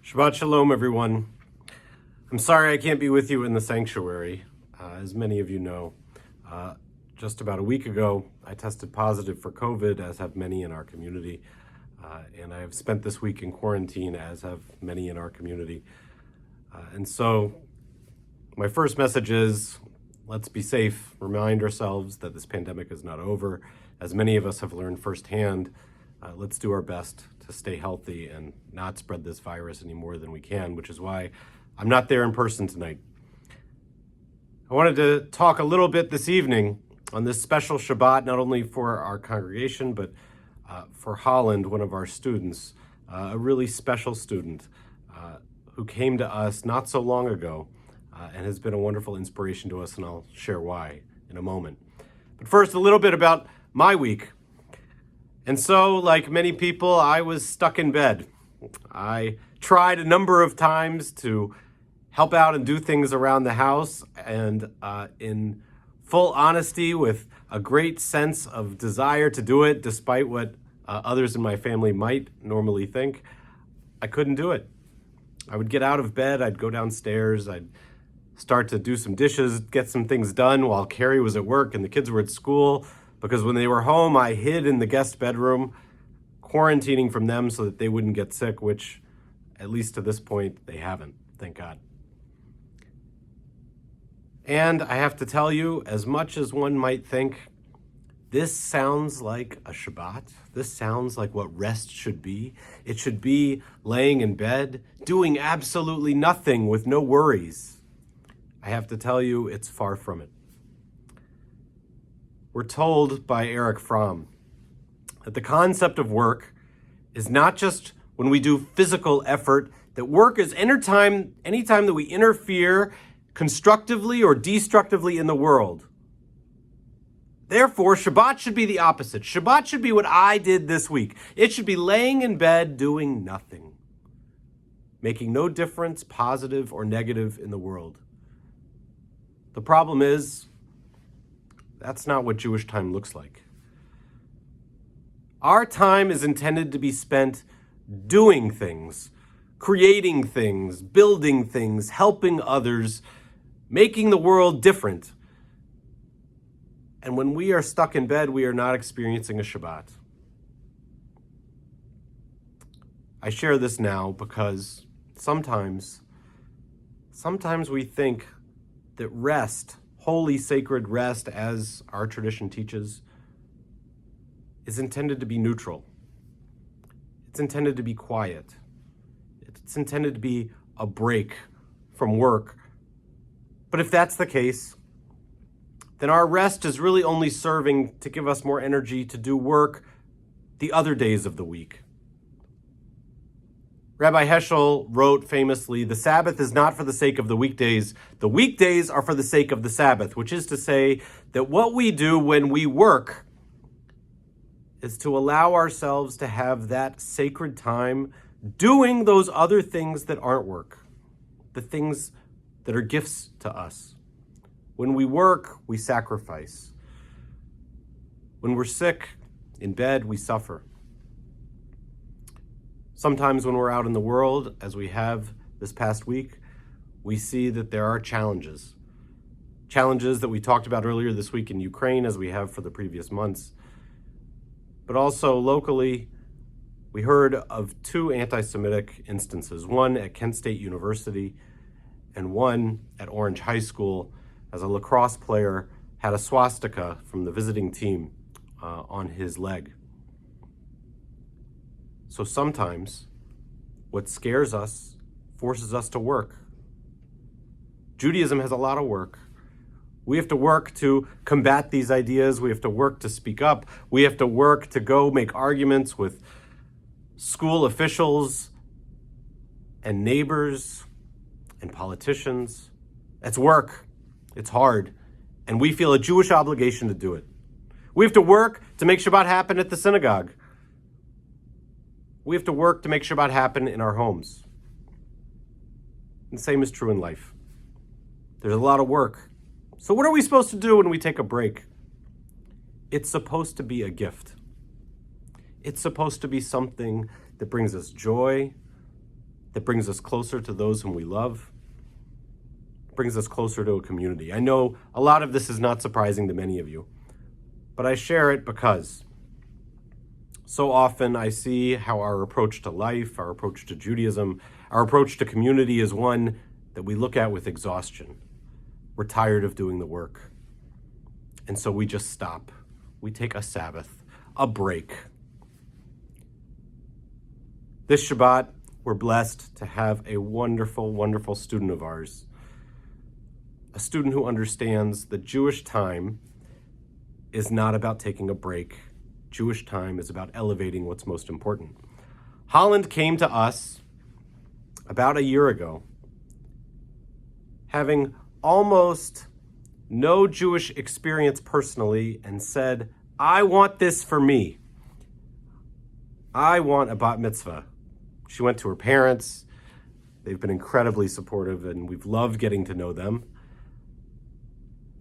Shabbat Shalom, everyone. I'm sorry I can't be with you in the sanctuary. As many of you know, just about a week ago, I tested positive for COVID, as have many in our community. And I have spent this week in quarantine, as have many in our community. And so my first message is, let's be safe, remind ourselves that this pandemic is not over. As many of us have learned firsthand, let's do our best to stay healthy and not spread this virus any more than we can, which is why I'm not there in person tonight. I wanted to talk a little bit this evening on this special Shabbat, not only for our congregation, but for Holland, one of our students, a really special student who came to us not so long ago and has been a wonderful inspiration to us, and I'll share why in a moment. But first, a little bit about my week. And so, like many people, I was stuck in bed. I tried a number of times to help out and do things around the house, and in full honesty, with a great sense of desire to do it, despite what others in my family might normally think, I couldn't do it. I would get out of bed, I'd go downstairs, I'd start to do some dishes, get some things done while Carrie was at work and the kids were at school. Because when they were home, I hid in the guest bedroom, quarantining from them so that they wouldn't get sick, which, at least to this point, they haven't, thank God. And I have to tell you, as much as one might think, this sounds like a Shabbat. This sounds like what rest should be. It should be laying in bed, doing absolutely nothing with no worries. I have to tell you, it's far from it. We're told by Eric Fromm that the concept of work is not just when we do physical effort, that work is anytime that we interfere constructively or destructively in the world. Therefore, Shabbat should be the opposite. Shabbat should be what I did this week. It should be laying in bed doing nothing, making no difference, positive or negative, in the world. The problem is, that's not what Jewish time looks like. Our time is intended to be spent doing things, creating things, building things, helping others, making the world different. And when we are stuck in bed, we are not experiencing a Shabbat. I share this now because sometimes we think that rest, holy, sacred rest, as our tradition teaches, is intended to be neutral. It's intended to be quiet. It's intended to be a break from work. But if that's the case, then our rest is really only serving to give us more energy to do work the other days of the week. Rabbi Heschel wrote famously, "The Sabbath is not for the sake of the weekdays are for the sake of the Sabbath," which is to say that what we do when we work is to allow ourselves to have that sacred time doing those other things that aren't work, the things that are gifts to us. When we work, we sacrifice. When we're sick, in bed, we suffer. Sometimes when we're out in the world, as we have this past week, we see that there are challenges. Challenges that we talked about earlier this week in Ukraine, as we have for the previous months. But also locally, we heard of two anti-Semitic instances, one at Kent State University and one at Orange High School, as a lacrosse player had a swastika from the visiting team on his leg. So sometimes what scares us forces us to work. Judaism has a lot of work. We have to work to combat these ideas. We have to work to speak up. We have to work to go make arguments with school officials and neighbors and politicians. It's work. It's hard. And we feel a Jewish obligation to do it. We have to work to make Shabbat happen at the synagogue. We have to work to make Shabbat happen in our homes. And the same is true in life. There's a lot of work. So what are we supposed to do when we take a break? It's supposed to be a gift. It's supposed to be something that brings us joy, that brings us closer to those whom we love, brings us closer to a community. I know a lot of this is not surprising to many of you, but I share it because so often I see how our approach to life, our approach to Judaism, our approach to community is one that we look at with exhaustion. We're tired of doing the work. And so we just stop. We take a Sabbath, a break. This Shabbat, we're blessed to have a wonderful, wonderful student of ours, a student who understands that Jewish time is not about taking a break. Jewish time is about elevating what's most important. Holland came to us about a year ago, having almost no Jewish experience personally, and said, I want this for me. I want a bat mitzvah. She went to her parents. They've been incredibly supportive, and we've loved getting to know them.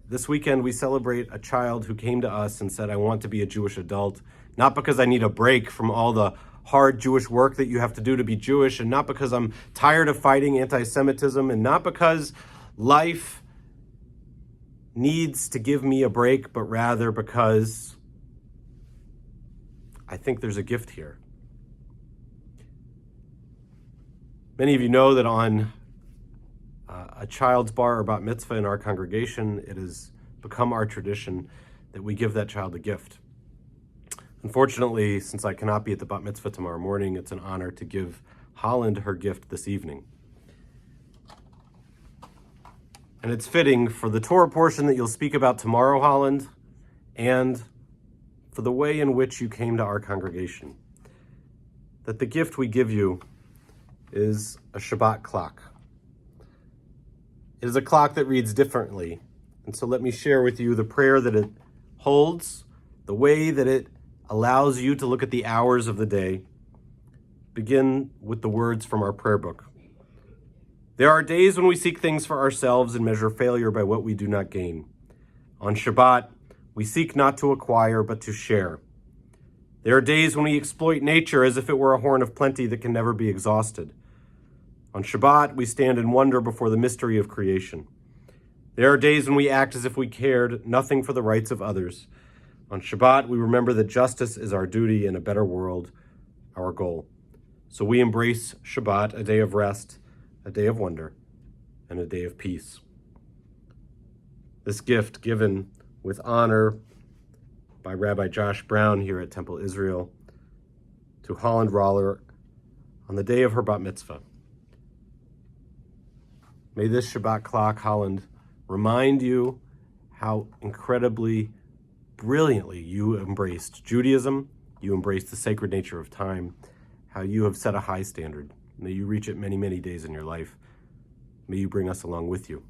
This weekend, we celebrate a child who came to us and said, I want to be a Jewish adult, not because I need a break from all the hard Jewish work that you have to do to be Jewish, and not because I'm tired of fighting anti-Semitism, and not because life needs to give me a break, but rather because I think there's a gift here. Many of you know that on a child's bar or bat mitzvah in our congregation, it has become our tradition that we give that child a gift. Unfortunately, since I cannot be at the bat mitzvah tomorrow morning, it's an honor to give Holland her gift this evening. And it's fitting for the Torah portion that you'll speak about tomorrow, Holland, and for the way in which you came to our congregation, that the gift we give you is a Shabbat clock. It is a clock that reads differently. And so let me share with you the prayer that it holds, the way that it allows you to look at the hours of the day. Begin with the words from our prayer book. There are days when we seek things for ourselves and measure failure by what we do not gain. On Shabbat, we seek not to acquire, but to share. There are days when we exploit nature as if it were a horn of plenty that can never be exhausted. On Shabbat, we stand in wonder before the mystery of creation. There are days when we act as if we cared nothing for the rights of others. On Shabbat, we remember that justice is our duty and a better world, our goal. So we embrace Shabbat, a day of rest, a day of wonder, and a day of peace. This gift given with honor by Rabbi Josh Brown here at Temple Israel to Holland Roller on the day of her bat mitzvah. May this Shabbat clock, Holland, remind you how incredibly brilliantly you embraced Judaism, you embraced the sacred nature of time, how you have set a high standard. May you reach it many, many days in your life. May you bring us along with you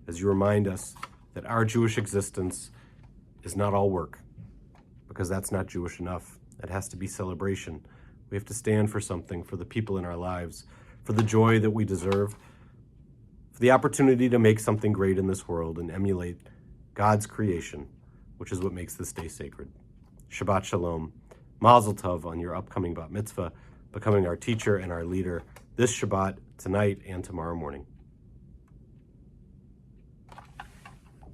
as you remind us that our Jewish existence is not all work, because that's not Jewish enough. It has to be celebration. We have to stand for something, for the people in our lives, for the joy that we deserve, for the opportunity to make something great in this world and emulate God's creation, which is what makes this day sacred. Shabbat Shalom. Mazel Tov on your upcoming bat mitzvah, becoming our teacher and our leader this Shabbat, tonight and tomorrow morning.